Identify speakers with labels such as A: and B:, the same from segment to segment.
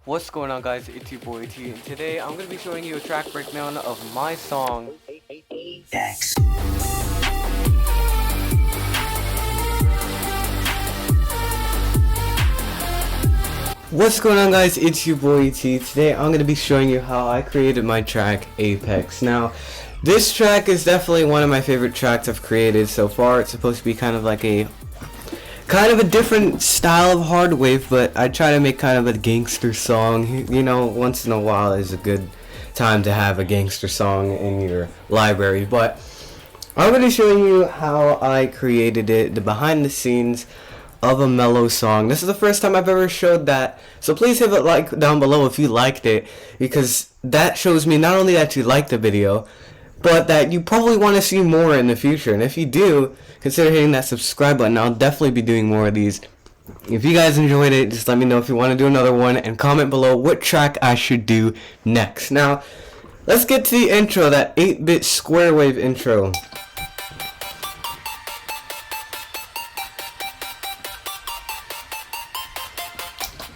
A: What's going on, guys? It's your boy T, and today I'm going to be showing you a track breakdown of my song X. What's going on, guys? It's your boy T. Today I'm going to be showing you how I created my track Apex. Now, this track is definitely one of my favorite tracks I've created so far. It's supposed to be kind of a different style of hard wave, but I try to make kind of a gangster song. You know, once in a while is a good time to have a gangster song in your library. But I'm going to show you how I created it, the behind the scenes of a mellow song. This is the first time I've ever showed that, so please hit a like down below if you liked it, because that shows me not only that you liked the video, but that you probably want to see more in the future. And if you do, consider hitting that subscribe button. I'll definitely be doing more of these. If you guys enjoyed it, just let me know if you want to do another one, and comment below what track I should do next. Now, let's get to the intro, that 8-bit square wave intro.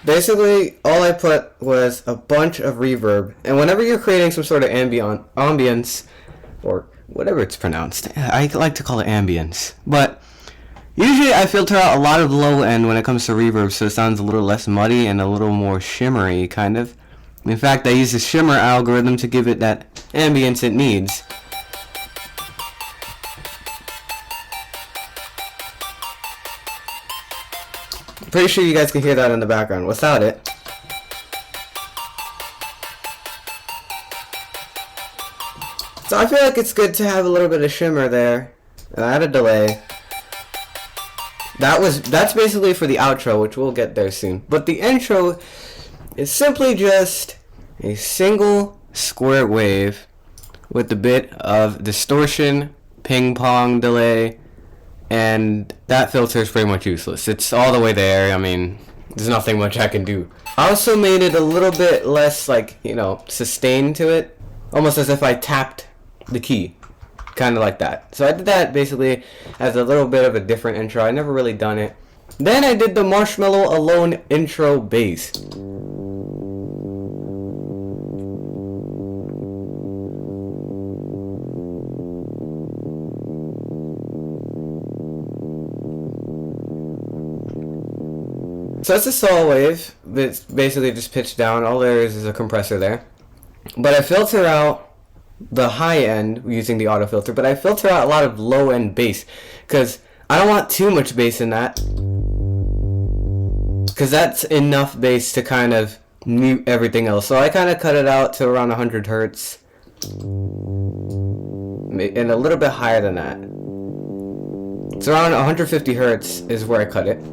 A: Basically, all I put was a bunch of reverb, and whenever you're creating some sort of ambience, or whatever it's pronounced, I like to call it ambience, but usually I filter out a lot of low end when it comes to reverb, so it sounds a little less muddy and a little more shimmery, kind of. In fact, I use the shimmer algorithm to give it that ambience it needs. Pretty sure you guys can hear that in the background. Without it, so I feel like it's good to have a little bit of shimmer there, and add a delay. That's basically for the outro, which we'll get there soon. But the intro is simply just a single square wave with a bit of distortion, ping pong delay, and that filter is pretty much useless. It's all the way there. I mean, there's nothing much I can do. I also made it a little bit less, sustained to it, almost as if I tapped the key, kind of like that. So I did that basically as a little bit of a different intro. I never really done it. Then I did the Marshmallow Alone intro bass. So it's a saw wave, but it's basically just pitched down. All there is a compressor there. But I filter out the high end using the auto filter, but I filter out a lot of low end bass, because I don't want too much bass in that, because that's enough bass to kind of mute everything else. So I kind of cut it out to around 100 hertz, and a little bit higher than that. It's around 150 hertz is where I cut it.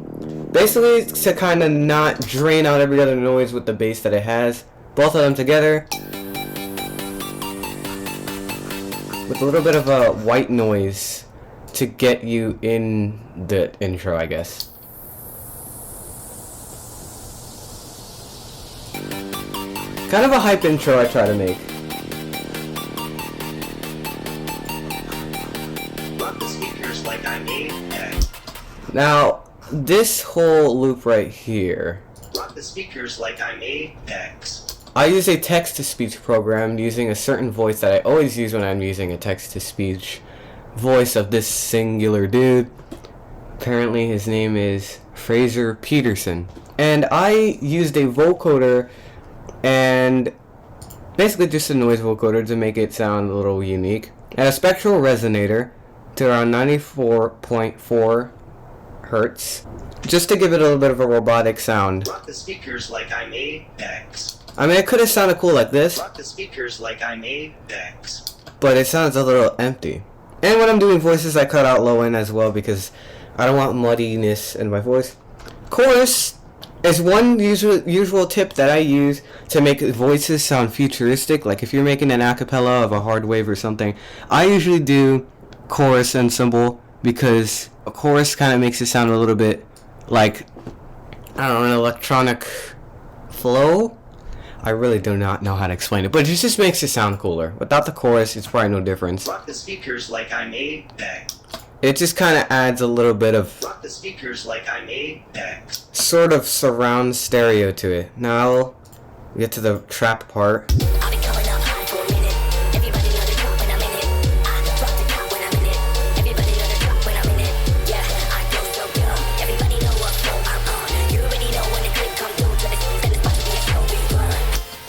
A: Basically, to kind of not drain out every other noise with the bass that it has. Both of them together, with a little bit of a white noise to get you in the intro, I guess. Kind of a hype intro I try to make.
B: Rock the speakers like I made X.
A: Now, this whole loop right here,
B: Rock the speakers like I made X.
A: I use a text-to-speech program using a certain voice that I always use when I'm using a text-to-speech voice of this singular dude. Apparently his name is Fraser Peterson. And I used a vocoder, and basically just a noise vocoder to make it sound a little unique, and a spectral resonator to around 94.4 hertz, just to give it a little bit of a robotic sound.
B: Rock the speakers like I made X.
A: I mean, it could have sounded cool like this,
B: Rock the speakers like I made X.
A: but it sounds a little empty. And when I'm doing voices, I cut out low end as well, because I don't want muddiness in my voice. Chorus is one usual tip that I use to make voices sound futuristic. Like if you're making an acapella of a hard wave or something, I usually do chorus ensemble, because a chorus kind of makes it sound a little bit like, I don't know, an electronic flow. I really do not know how to explain it, but it just makes it sound cooler. Without the chorus, it's probably no difference.
B: Rock the speakers like I made X.
A: It just kind of adds a little bit of
B: Rock the speakers like I made X.
A: sort of surround stereo to it. Now, we get to the trap part.
C: I'll be coming up hot for a minute. Everybody know the drop when I'm in it. I drop the top when I'm in it. Everybody know the drop when I'm in it. Yeah, I go so dumb. Everybody know what flow I'm on. You already know when the click come through. To the then it's about to be a show we run.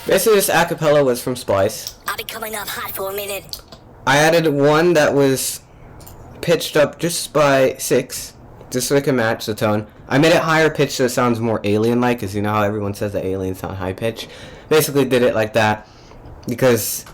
A: Basically, this acapella was from Splice.
C: I'll be coming up hot for a minute.
A: I added one that was pitched up just by 6, just so it can match the tone. I made it higher pitched so it sounds more alien-like, because you know how everyone says that aliens sound high pitch. Basically did it like that because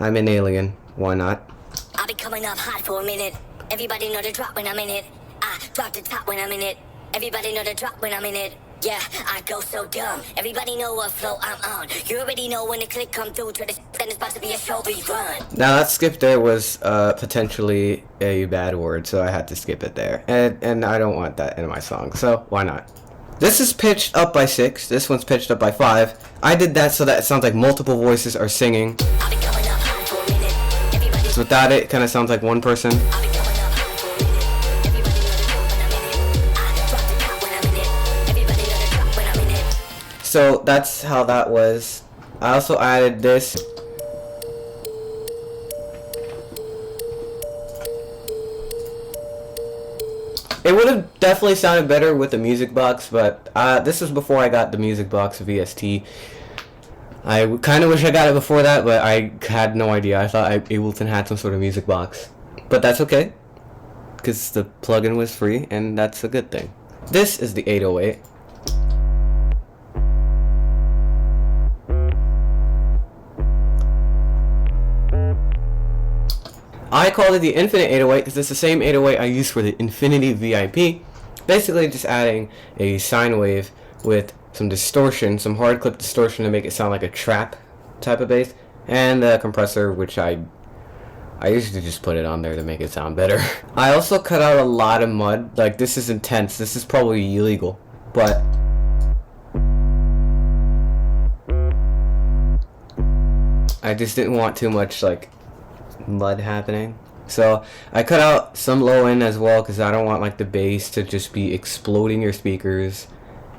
A: I'm an alien. Why not?
C: I'll be coming up hot for a minute. Everybody know the drop when I'm in it. I drop the top when I'm in it. Everybody know the drop when I'm in it. Yeah, I go so dumb. Everybody know what flow I'm on. You already know when the click come through. To the then it's about to be a show we run.
A: Now that skip there was potentially a bad word, so I had to skip it there. And I don't want that in my song, so why not? This is pitched up by 6. This one's pitched up by 5. I did that so that it sounds like multiple voices are singing.
C: I'll be coming up hot for a minute. Everybody
A: So without it, it kind of sounds like one person.
C: I'll be coming up hot for a minute. Everybody know the drop when I'm in it. I drop the top when I'm in it. Everybody know the drop when I'm in it.
A: So that's how that was. I also added this. It would have definitely sounded better with the music box, but this was before I got the music box VST. I kind of wish I got it before that, but I had no idea. I thought Ableton had some sort of music box. But that's okay, because the plugin was free, and that's a good thing. This is the 808. I called it the Infinite 808 because it's the same 808 I used for the Infinity VIP. Basically just adding a sine wave with some distortion, some hard clip distortion to make it sound like a trap type of bass, and a compressor, which I usually just put it on there to make it sound better. I also cut out a lot of mud. Like, this is intense. This is probably illegal, but I just didn't want too much like mud happening, so I cut out some low end as well because I don't want like the bass to just be exploding your speakers.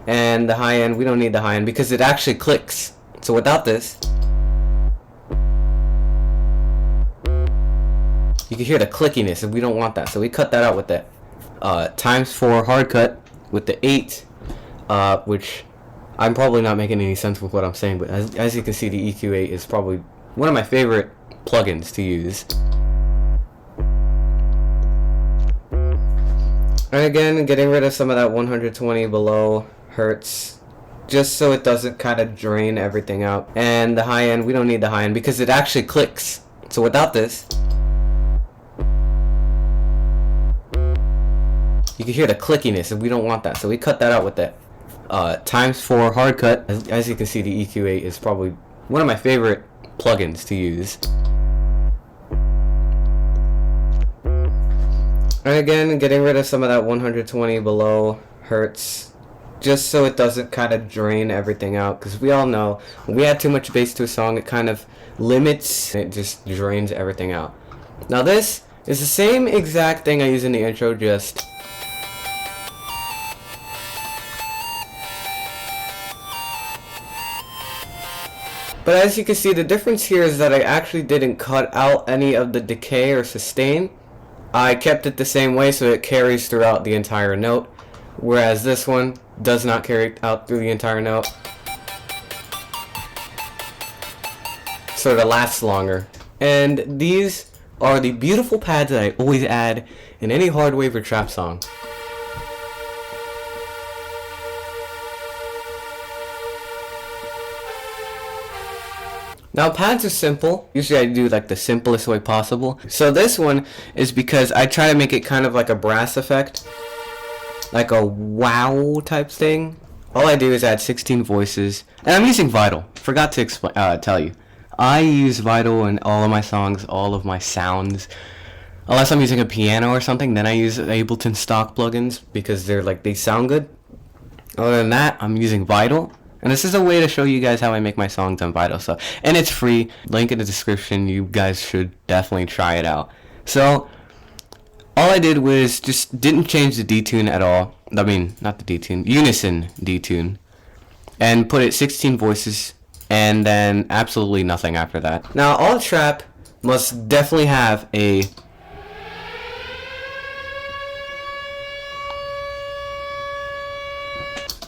A: And the high end, we don't need the high end because it actually clicks. So without this, you can hear the clickiness, and we don't want that, so we cut that out with the ×4 hard cut with the 8, which I'm probably not making any sense with what I'm saying, but as you can see, the EQ8 is probably one of my favorite plugins to use. And again, getting rid of some of that 120 below hertz, just so it doesn't kind of drain everything out. And the high end, we don't need the high end because it actually clicks. So without this, you can hear the clickiness, and we don't want that, so we cut that out with the ×4 hard cut. As you can see, the EQ8 is probably one of my favorite plugins to use. And again, getting rid of some of that 120 below hertz, just so it doesn't kind of drain everything out, because we all know when we add too much bass to a song, it kind of limits, it just drains everything out. Now this is the same exact thing I use in the intro, just but as you can see, the difference here is that I actually didn't cut out any of the decay or sustain. I kept it the same way so it carries throughout the entire note, whereas this one does not carry out through the entire note, so it lasts longer. And these are the beautiful pads that I always add in any hard wave or trap song. Now pads are simple. Usually I do like the simplest way possible. So this one is because I try to make it kind of like a brass effect, like a wow type thing. All I do is add 16 voices, and I'm using Vital. Forgot to tell you, I use Vital in all of my songs, all of my sounds. Unless I'm using a piano or something, then I use Ableton stock plugins because they're like, they sound good. Other than that, I'm using Vital. And this is a way to show you guys how I make my songs on Vital. So, and it's free. Link in the description. You guys should definitely try it out. So, all I did was just didn't change the detune at all. I mean, not the detune, unison detune. And put it 16 voices. and then absolutely nothing after that. Now, all trap must definitely have a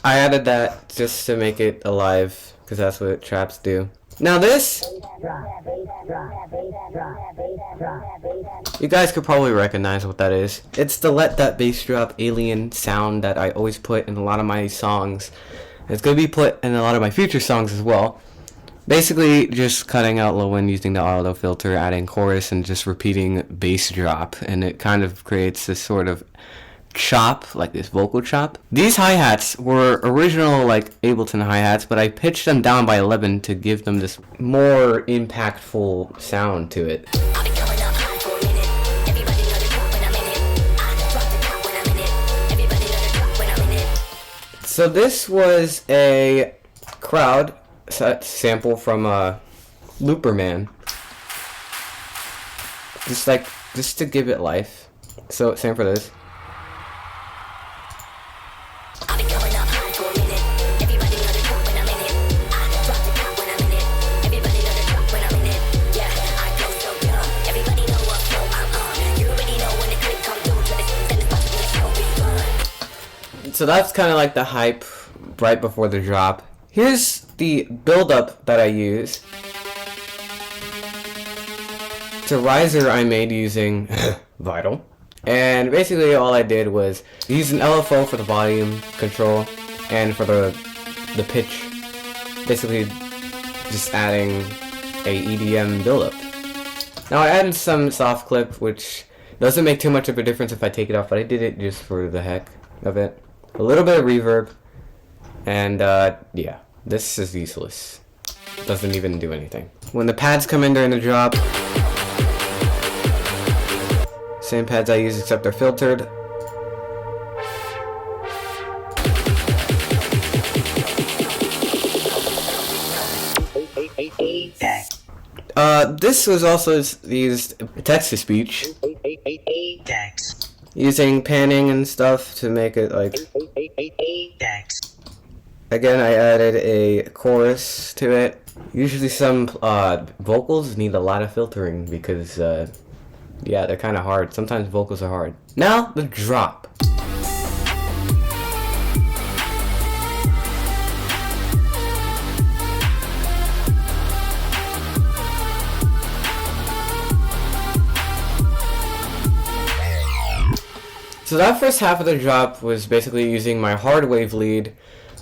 A: I added that just to make it alive, because that's what traps do. Now this, you guys could probably recognize what that is. It's the let that bass drop alien sound that I always put in a lot of my songs. It's going to be put in a lot of my future songs as well. Basically, just cutting out low end using the auto filter, adding chorus, and just repeating bass drop. And it kind of creates this sort of chop, like this vocal chop. These hi-hats were original like Ableton hi-hats, but I pitched them down by 11 to give them this more impactful sound to it. So this was a crowd sample from Looper Man. Just to give it life. So same for this. So that's kind of like the hype right before the drop. Here's the build-up that I use. It's a riser I made using Vital. And basically all I did was use an LFO for the volume control and for the pitch. Basically just adding a EDM build-up. Now I added some soft clip, which doesn't make too much of a difference if I take it off, but I did it just for the heck of it. A little bit of reverb, and yeah, this is useless. Doesn't even do anything. When the pads come in during the drop, same pads I use except they're filtered. This was also used text-to-speech. Using panning and stuff to make it like. Again, I added a chorus to it. Usually some vocals need a lot of filtering because yeah, they're kind of hard. Sometimes vocals are hard. Now the drop. So that first half of the drop was basically using my hard wave lead,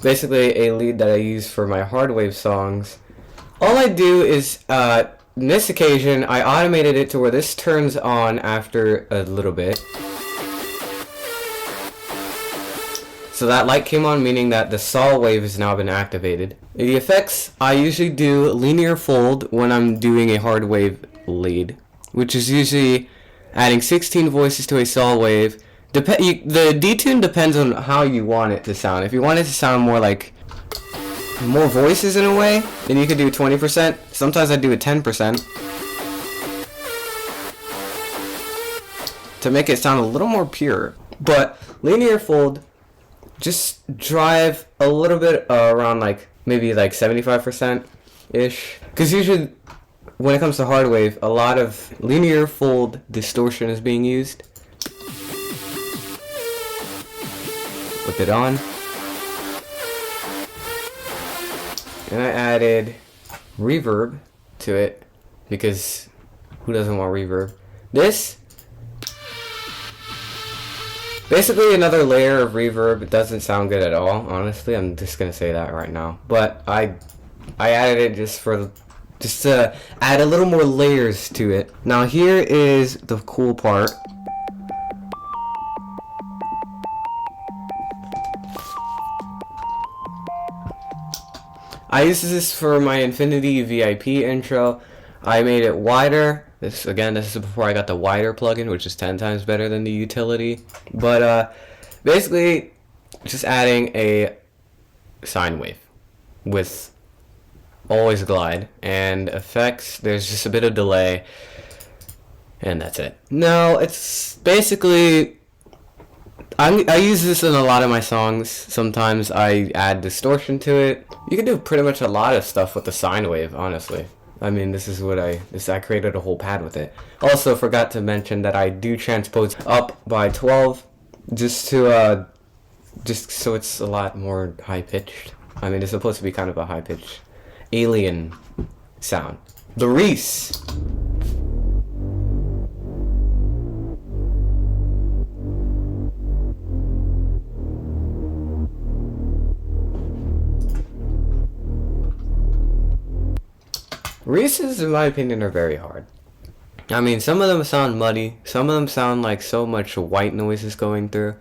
A: basically a lead that I use for my hard wave songs. All I do is, in this occasion, I automated it to where this turns on after a little bit. So that light came on, meaning that the saw wave has now been activated. The effects, I usually do linear fold when I'm doing a hard wave lead, which is usually adding 16 voices to a saw wave. The detune depends on how you want it to sound. If you want it to sound more like more voices in a way, then you could do 20%. Sometimes I do a 10% to make it sound a little more pure. But linear fold, just drive a little bit around like maybe like 75% ish. Because usually when it comes to hard wave, a lot of linear fold distortion is being used. Put it on, and I added reverb to it because who doesn't want reverb? This basically another layer of reverb. It doesn't sound good at all, honestly. I'm just gonna say that right now, but I added it just to add a little more layers to it. Now here is the cool part. I used this for my Infinity VIP intro. I made it wider. This is before I got the wider plugin, which is 10 times better than the utility. But basically, just adding a sine wave with always glide and effects. There's just a bit of delay, and that's it. Now it's basically. I use this in a lot of my songs. Sometimes I add distortion to it. You can do pretty much a lot of stuff with the sine wave, honestly. I mean, this is what I created a whole pad with it. Also, forgot to mention that I do transpose up by 12, just so it's a lot more high pitched. I mean, it's supposed to be kind of a high pitched alien sound. The Reese. Reese's, in my opinion, are very hard. I mean, some of them sound muddy. Some of them sound like so much white noise is going through.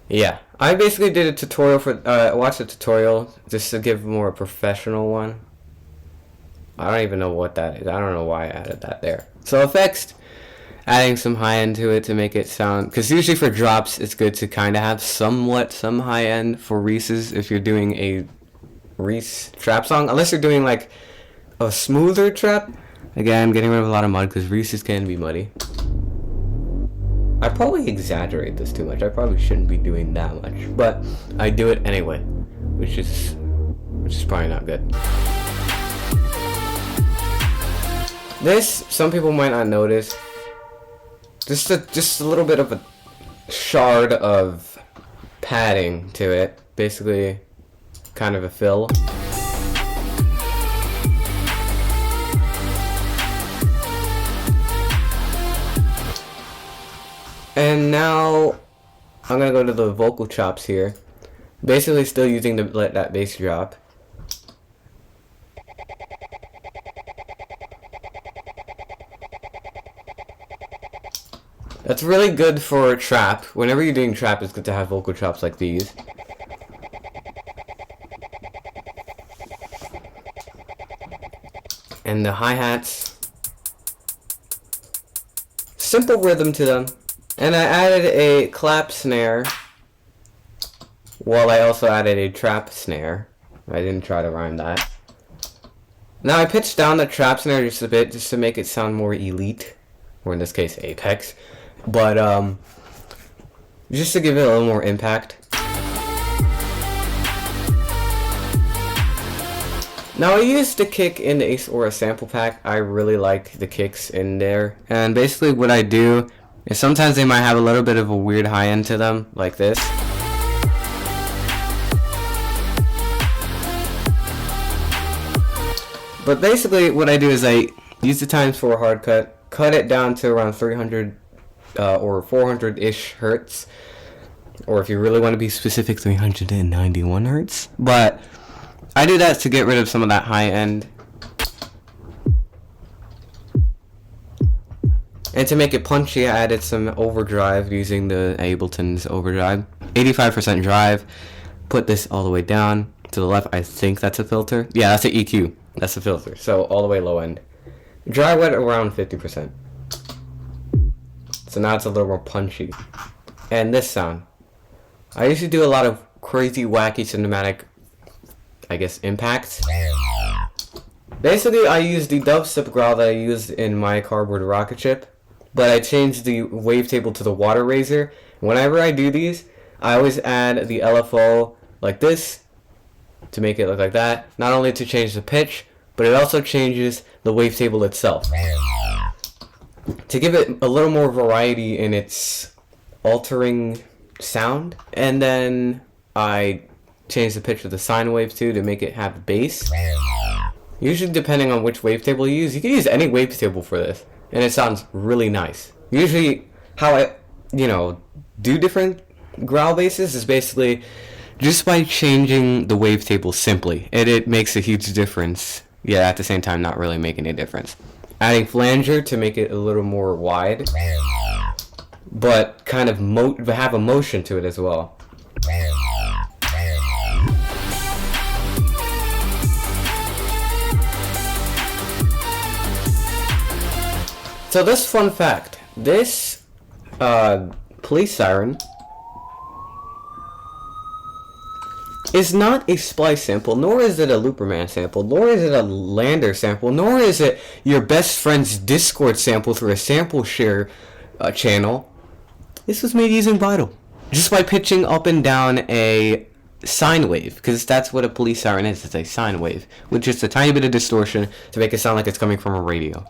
A: Yeah, I basically did a tutorial for, watched a tutorial just to give more a professional one. I don't even know what that is. I don't know why I added that there. So effects, adding some high end to it to make it sound, because usually for drops, it's good to kind of have some high end for Reese's if you're doing a Reese trap song, unless you're doing like a smoother trap. Again, getting rid of a lot of mud because Reese's can be muddy. I probably exaggerate this too much. I probably shouldn't be doing that much, but I do it anyway, which is probably not good. This, some people might not notice. Just a little bit of a shard of padding to it, basically, kind of a fill. And now I'm gonna go to the vocal chops here. Basically still using to let that bass drop. That's really good for trap. Whenever you're doing trap, it's good to have vocal chops like these. And the hi-hats. Simple rhythm to them. And I added a clap snare, while I also added a trap snare. I didn't try to rhyme that. Now I pitched down the trap snare just a bit, just to make it sound more elite, or in this case Apex, but just to give it a little more impact. Now I used the kick in the Ace Aura sample pack. I really like the kicks in there, and basically what I do is sometimes they might have a little bit of a weird high end to them, like this. But basically what I do is I use the ×4 hard cut it down to around 300 or 400-ish hertz. Or if you really want to be specific, 391 hertz. But I do that to get rid of some of that high end. And to make it punchy, I added some overdrive using the Ableton's overdrive. 85% drive. Put this all the way down to the left. I think that's a filter. Yeah, that's an EQ. That's a filter. So all the way low end. Dry wet around 50%. So now it's a little more punchy. And this sound. I usually do a lot of crazy, wacky, cinematic, I guess, impacts. Basically, I use the dubstep growl that I used in my cardboard rocket ship. But I changed the wavetable to the water razor. Whenever I do these, I always add the LFO like this to make it look like that. Not only to change the pitch, but it also changes the wavetable itself. To give it a little more variety in its altering sound. And then I change the pitch with the sine wave too to make it have bass. Usually depending on which wavetable you use. You can use any wavetable for this. And it sounds really nice. Usually, how I, do different growl basses is basically just by changing the wavetable simply. It makes a huge difference. Yeah, at the same time, not really making a difference. Adding flanger to make it a little more wide, but kind of have a motion to it as well. So this fun fact, this police siren is not a Splice sample, nor is it a Looperman sample, nor is it a Lander sample, nor is it your best friend's Discord sample through a sample share channel. This was made using Vital. Just by pitching up and down a sine wave, because that's what a police siren is. It's a sine wave with just a tiny bit of distortion to make it sound like it's coming from a radio.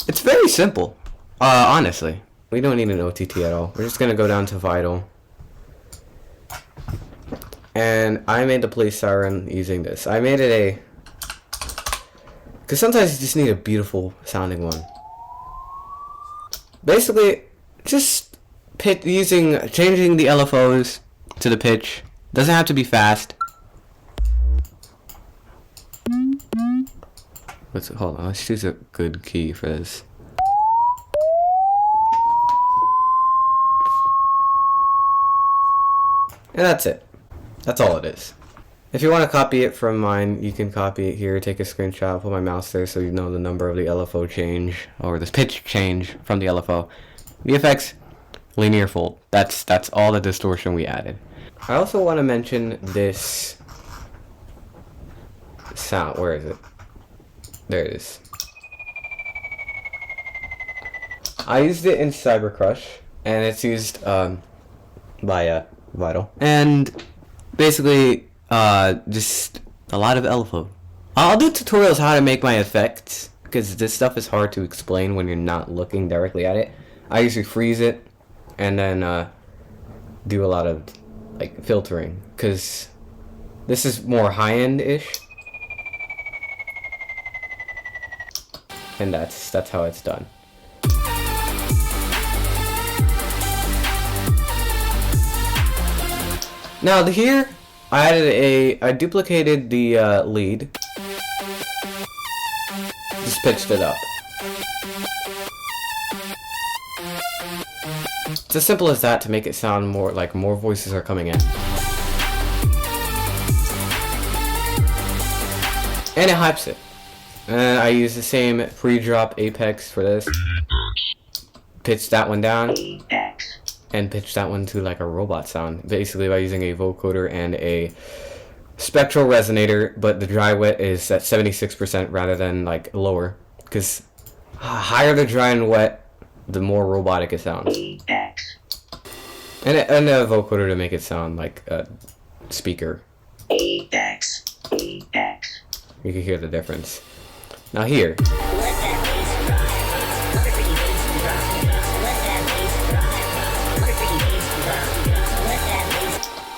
A: It's very simple, honestly. We don't need an OTT at all. We're just gonna go down to Vital. And I made the police siren using this. I made it a... because sometimes you just need a beautiful sounding one. Basically, just changing the LFOs to the pitch. Doesn't have to be fast. Hold on, let's choose a good key for this. And that's it. That's all it is. If you want to copy it from mine, you can copy it here, take a screenshot, put my mouse there so you know the number of the LFO change, or this pitch change from the LFO. VFX, linear fold. That's all the distortion we added. I also want to mention this sound. Where is it? There it is. I used it in Cyber Crush, and it's used by Vital. And basically, just a lot of LFO. I'll do tutorials how to make my effects, because this stuff is hard to explain when you're not looking directly at it. I usually freeze it, and then do a lot of like filtering, because this is more high-end-ish. And that's how it's done. Now here, I duplicated the lead. Just pitched it up. It's as simple as that to make it sound more like more voices are coming in. And it hypes it. And I use the same pre-drop Apex for this. Pitch that one down. And pitch that one to like a robot sound. Basically by using a vocoder and a spectral resonator, but the dry wet is at 76% rather than like lower. Because higher the dry and wet, the more robotic it sounds. And a vocoder to make it sound like a speaker. You can hear the difference. Now here.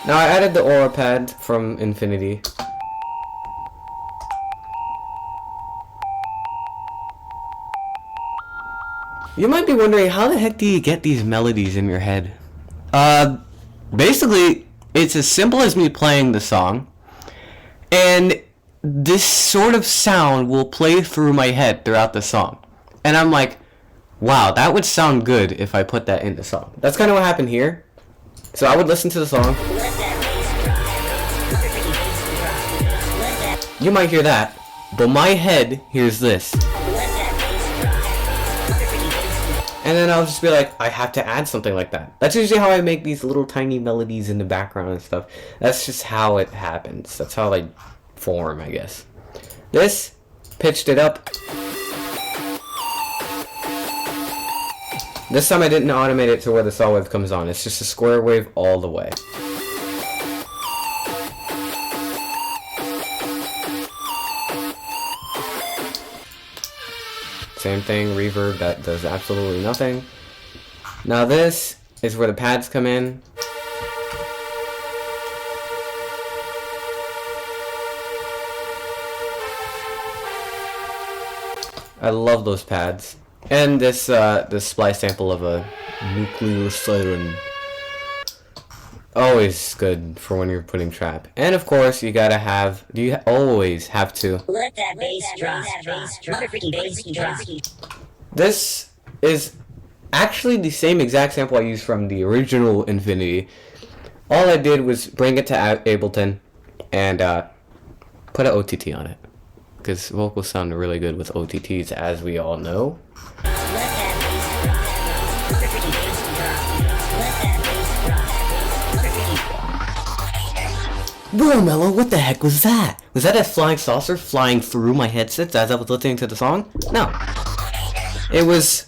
A: Now I added the aura pad from Infinity. You might be wondering, how the heck do you get these melodies in your head? Basically, it's as simple as me playing the song, and this sort of sound will play through my head throughout the song. And I'm like, wow, that would sound good if I put that in the song. That's kind of what happened here. So I would listen to the song. You might hear that, but my head hears this. And then I'll just be like, I have to add something like that. That's usually how I make these little tiny melodies in the background and stuff. That's just how it happens. That's how they form, I guess. This, pitched it up. This time I didn't automate it to where the saw wave comes on. It's just a square wave all the way. Same thing, reverb, that does absolutely nothing. Now this is where the pads come in. I love those pads. And this splice sample of a nuclear siren. Always good for when you're putting trap. And of course, you gotta have, always have to
C: Let that bass drop. Motherfucking bass drop.
A: This is actually the same exact sample I used from the original Infinity. All I did was bring it to Ableton and put an OTT on it. Because vocals sound really good with OTTs, as we all know. Bro, Mello, what the heck was that? Was that a flying saucer flying through my headsets as I was listening to the song? No. It was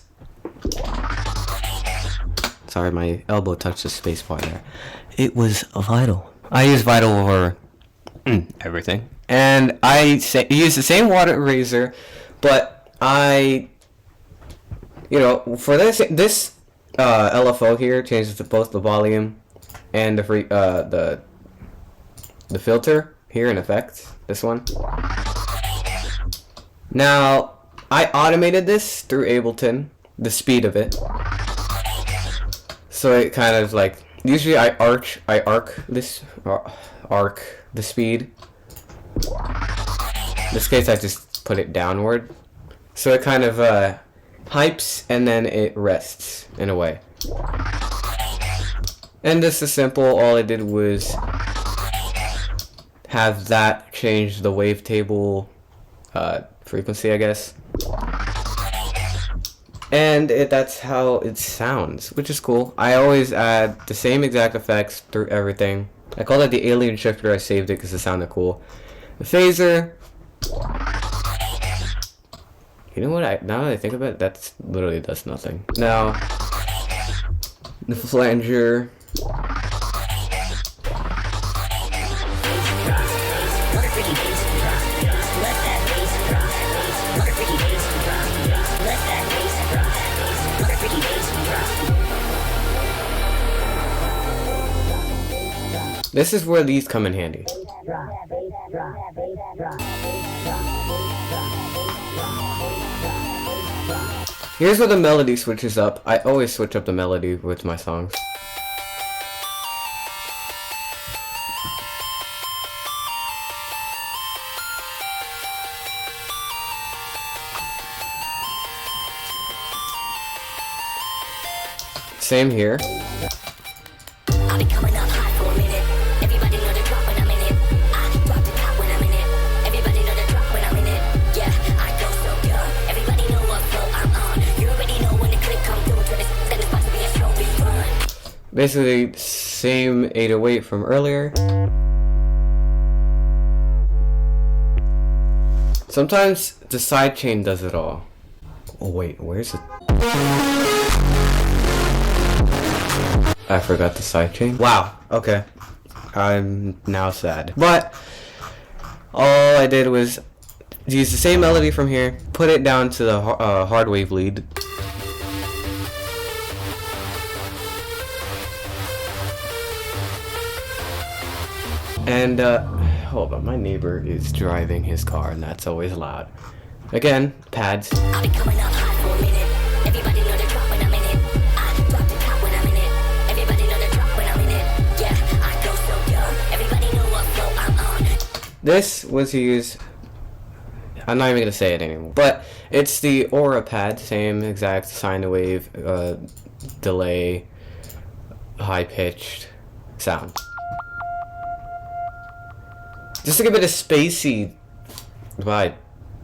A: Sorry, my elbow touched the space bar there. It was Vital. I use Vital for everything. And I use the same water eraser, but for this LFO here changes to both the volume and the filter here in effects. This one. Now I automated this through Ableton, the speed of it. So it kind of like usually I arc the speed. In this case I just put it downward. So it kind of hypes and then it rests in a way. And this is simple. All I did was have that change the wavetable frequency, I guess. And that's how it sounds, which is cool. I always add the same exact effects through everything. I call it the alien shifter. I saved it because it sounded cool. The phaser. You know what? Now that I think about it, that literally does nothing. Now, the flanger. This is where these come in handy. Here's where the melody switches up. I always switch up the melody with my songs. Same here.
C: I'll be coming up hot for a minute. Everybody know the drop when I'm in it. I drop the top when I'm in it. Everybody know the drop when I'm in it. Yeah, I go so dumb. Everybody know what flow I'm on. You already know when the click come through. Then it's about to be a show, be fun.
A: Basically, same 808 from earlier. Sometimes the sidechain does it all. Oh wait, where's it? I forgot the sidechain. Wow, okay. I'm now sad. But all I did was use the same melody from here, put it down to the hard wave lead. And hold on, my neighbor is driving his car and that's always loud. Again, pads.
C: I'll be coming up hot for a minute. Everybody know the drop when I'm in it. I drop the top when I'm in it. Everybody know the drop when I'm in it. Yeah, I go so dumb. Everybody know what flow I'm on.
A: This was used. I'm not even gonna say it anymore. But it's the Aura pad, same exact sine wave, delay, high pitched sound. Just to give it a spacey vibe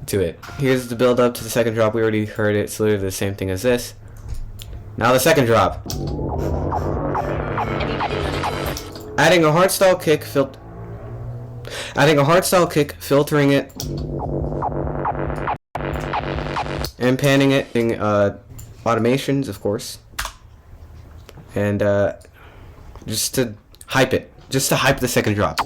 A: to it. Here's the build up to the second drop. We already heard it. It's literally the same thing as this. Now the second drop. Adding a hardstyle kick, filtering it, and panning it. Automations, of course, and just to hype it, just to hype the second drop.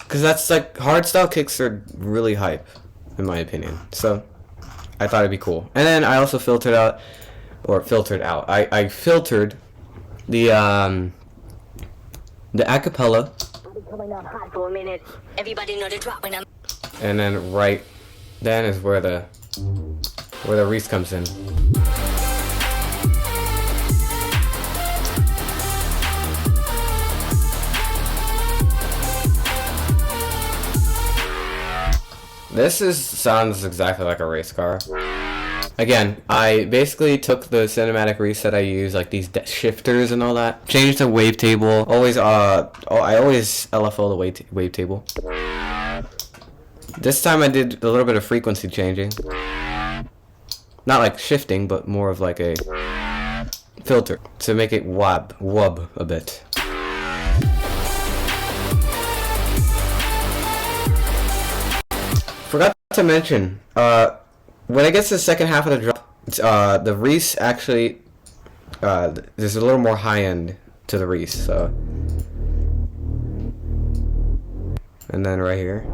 A: Because that's like, hardstyle kicks are really hype, in my opinion. So, I thought it'd be cool. And then I also filtered out I filtered the acapella. And then right then is where the Reese comes in. This sounds exactly like a race car. Again, I basically took the cinematic reset I use, like these shifters and all that, changed the wavetable. I always LFO the wavetable. This time I did a little bit of frequency changing. Not like shifting, but more of like a filter to make it wub a bit. Forgot to mention, when it gets to the second half of the drop, It's, the Reese actually, there's a little more high end to the Reese, so. And then right here.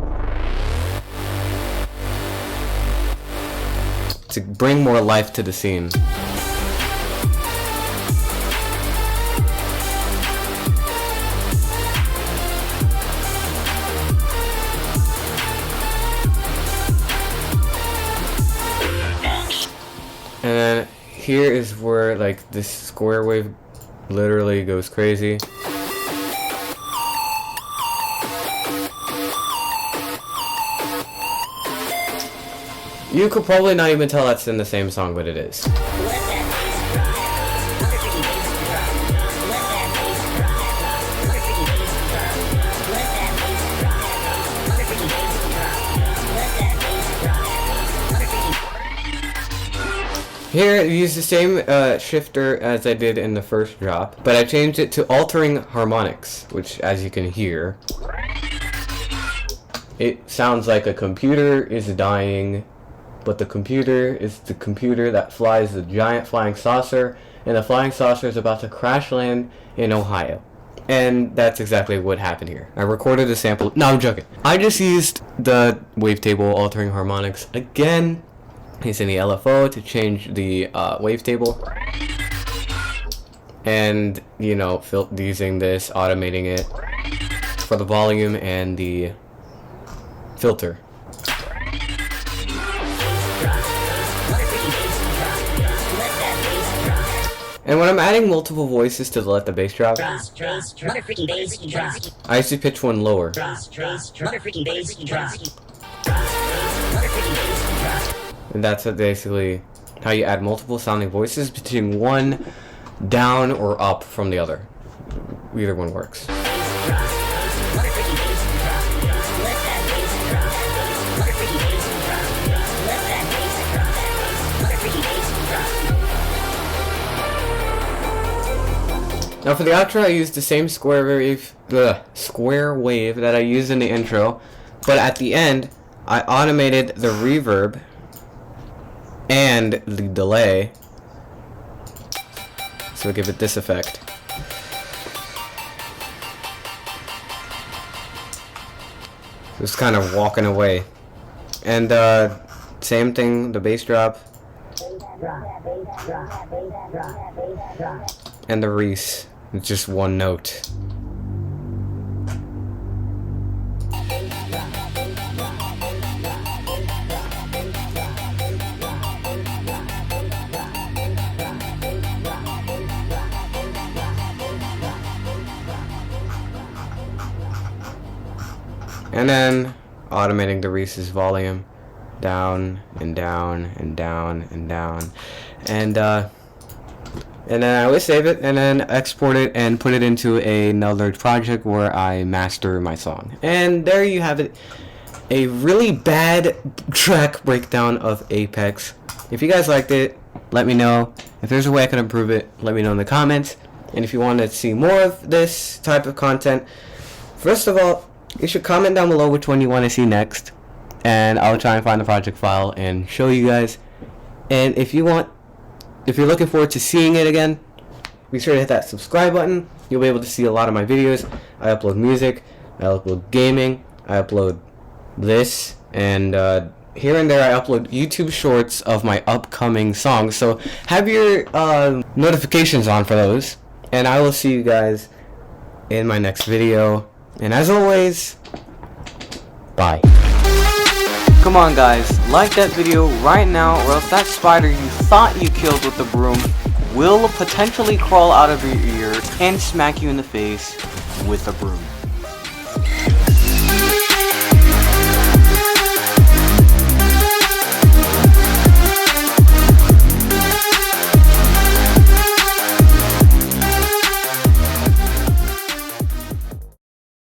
A: To bring more life to the scene. And then here is where like this square wave literally goes crazy. You could probably not even tell that's in the same song, but it is. Here, I use the same shifter as I did in the first drop, but I changed it to altering harmonics, which, as you can hear, it sounds like a computer is dying, but the computer is the computer that flies the giant flying saucer, and the flying saucer is about to crash land in Ohio. And that's exactly what happened here. I recorded a sample. No, I'm joking. I just used the wavetable altering harmonics again. Using the LFO to change the wavetable, and you know, using this, automating it for the volume and the filter. And when I'm adding multiple voices to let the bass drop, I usually pitch one lower. And that's basically how you add multiple sounding voices, pitching one down or up from the other. Either one works. Now for the outro, I used the same square wave that I used in the intro, but at the end, I automated the reverb and the delay, so give it this effect. Just kind of walking away. And same thing, the bass drop and the Reese. It's just one note. And then automating the Reese's volume down and down and down and down, and then I always save it and then export it and put it into another project where I master my song. And there you have it, a really bad track breakdown of Apex. If you guys liked it, let me know. If there's a way I can improve it, let me know in the comments. And if you want to see more of this type of content, first of all, you should comment down below which one you want to see next, and I'll try and find the project file and show you guys. And if you're looking forward to seeing it again, be sure to hit that subscribe button. You'll be able to see a lot of my videos. I upload music, I upload gaming, I upload this, and here and there I upload YouTube shorts of my upcoming songs. So have your notifications on for those, and I will see you guys in my next video. And as always, bye. Come on guys, like that video right now, or else that spider you thought you killed with the broom will potentially crawl out of your ear and smack you in the face with a broom.